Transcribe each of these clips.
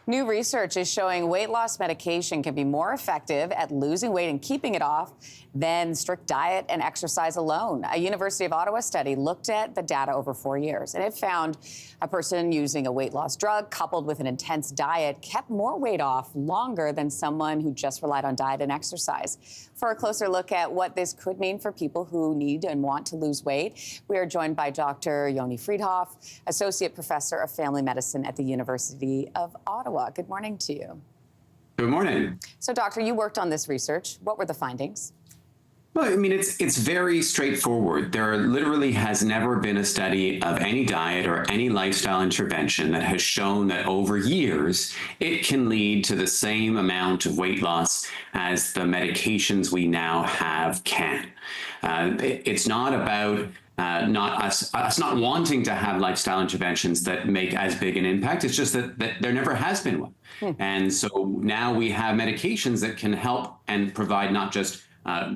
New research is showing weight loss medication can be more effective at losing weight and keeping it off than strict diet and exercise alone. A University of Ottawa study looked at the data over 4 years, and it found a person using a weight loss drug coupled with an intense diet kept more weight off longer than someone who just relied on diet and exercise. For a closer look at what this could mean for people who need and want to lose weight, we are joined by Dr. Yoni Friedhoff, Associate Professor of Family Medicine at the University of Ottawa. Good morning to you. Good morning. So, Doctor, you worked on this research. What were the findings? Well, I mean, it's very straightforward. There literally has never been a study of any diet or any lifestyle intervention that has shown that over years, it can lead to the same amount of weight loss as the medications we now have can. It's not about us not wanting to have lifestyle interventions that make as big an impact. It's just that there never has been one. And so now we have medications that can help and provide not just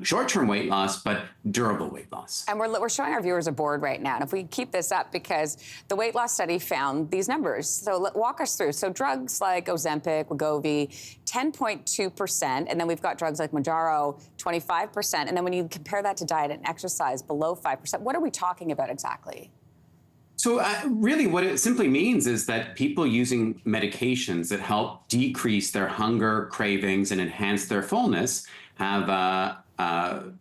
short-term weight loss, but durable weight loss. And we're showing our viewers a board right now. And if we keep this up, because the weight loss study found these numbers. So walk us through. So drugs like Ozempic, Wegovy, 10.2%. And then we've got drugs like Mounjaro, 25%. And then when you compare that to diet and exercise, below 5%, what are we talking about exactly? So really what it simply means is that people using medications that help decrease their hunger, cravings, and enhance their fullness have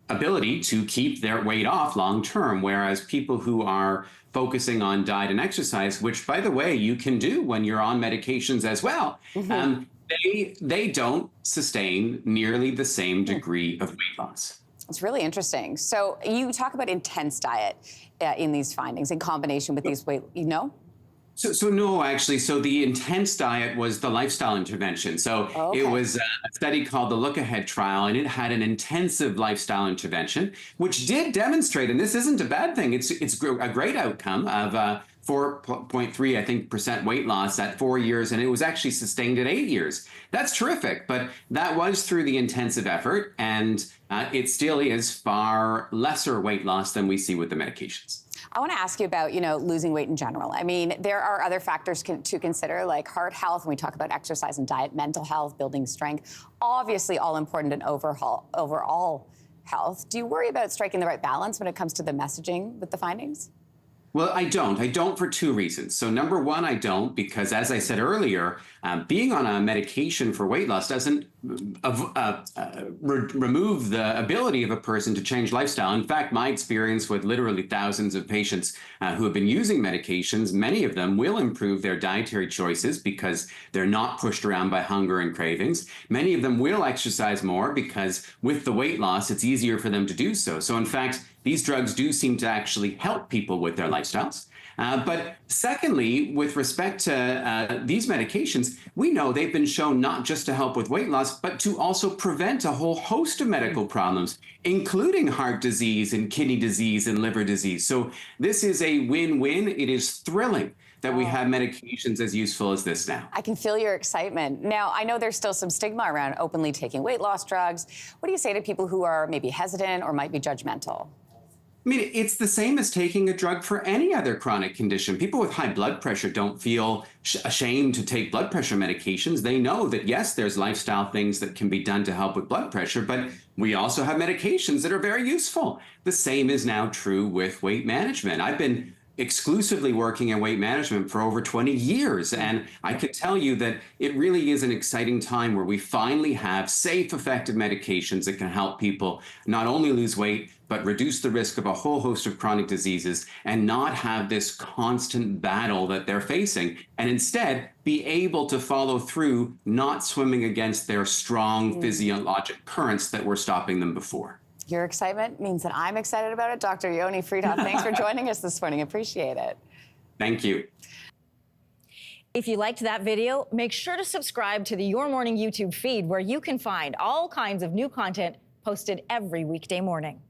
ability to keep their weight off long term, whereas people who are focusing on diet and exercise, which, by the way, you can do when you're on medications as well, they don't sustain nearly the same degree of weight loss. It's really interesting. So you talk about intense diet in these findings in combination with these weight, So no, actually. So the intense diet was the lifestyle intervention. So It was a study called the Look Ahead trial, and it had an intensive lifestyle intervention, which did demonstrate, and this isn't a bad thing, it's a great outcome of 4.3, I think, % weight loss at 4 years, and it was actually sustained at 8 years. That's terrific, but that was through the intensive effort, and it still is far lesser weight loss than we see with the medications. I want to ask you about, losing weight in general. I mean, there are other factors to consider, like heart health, when we talk about exercise and diet, mental health, building strength, obviously all important in overall health. Do you worry about striking the right balance when it comes to the messaging with the findings? Well, I don't. I don't for two reasons. So number one, I don't because, as I said earlier, being on a medication for weight loss doesn't remove the ability of a person to change lifestyle. In fact, my experience with literally thousands of patients who have been using medications, many of them will improve their dietary choices because they're not pushed around by hunger and cravings. Many of them will exercise more because with the weight loss, it's easier for them to do so. So in fact, these drugs do seem to actually help people with their lifestyles. But secondly, with respect to these medications, we know they've been shown not just to help with weight loss, but to also prevent a whole host of medical problems, including heart disease and kidney disease and liver disease. So this is a win-win. It is thrilling that we have medications as useful as this now. I can feel your excitement. Now, I know there's still some stigma around openly taking weight loss drugs. What do you say to people who are maybe hesitant or might be judgmental? I mean, it's the same as taking a drug for any other chronic condition. People with high blood pressure don't feel ashamed to take blood pressure medications. They know that, yes, there's lifestyle things that can be done to help with blood pressure, but we also have medications that are very useful. The same is now true with weight management. I've been exclusively working in weight management for over 20 years. And I can tell you that it really is an exciting time where we finally have safe, effective medications that can help people not only lose weight, but reduce the risk of a whole host of chronic diseases and not have this constant battle that they're facing, and instead be able to follow through, not swimming against their strong physiologic currents that were stopping them before. Your excitement means that I'm excited about it. Dr. Yoni Friedhoff, thanks for joining us this morning. Appreciate it. Thank you. If you liked that video, make sure to subscribe to the Your Morning YouTube feed, where you can find all kinds of new content posted every weekday morning.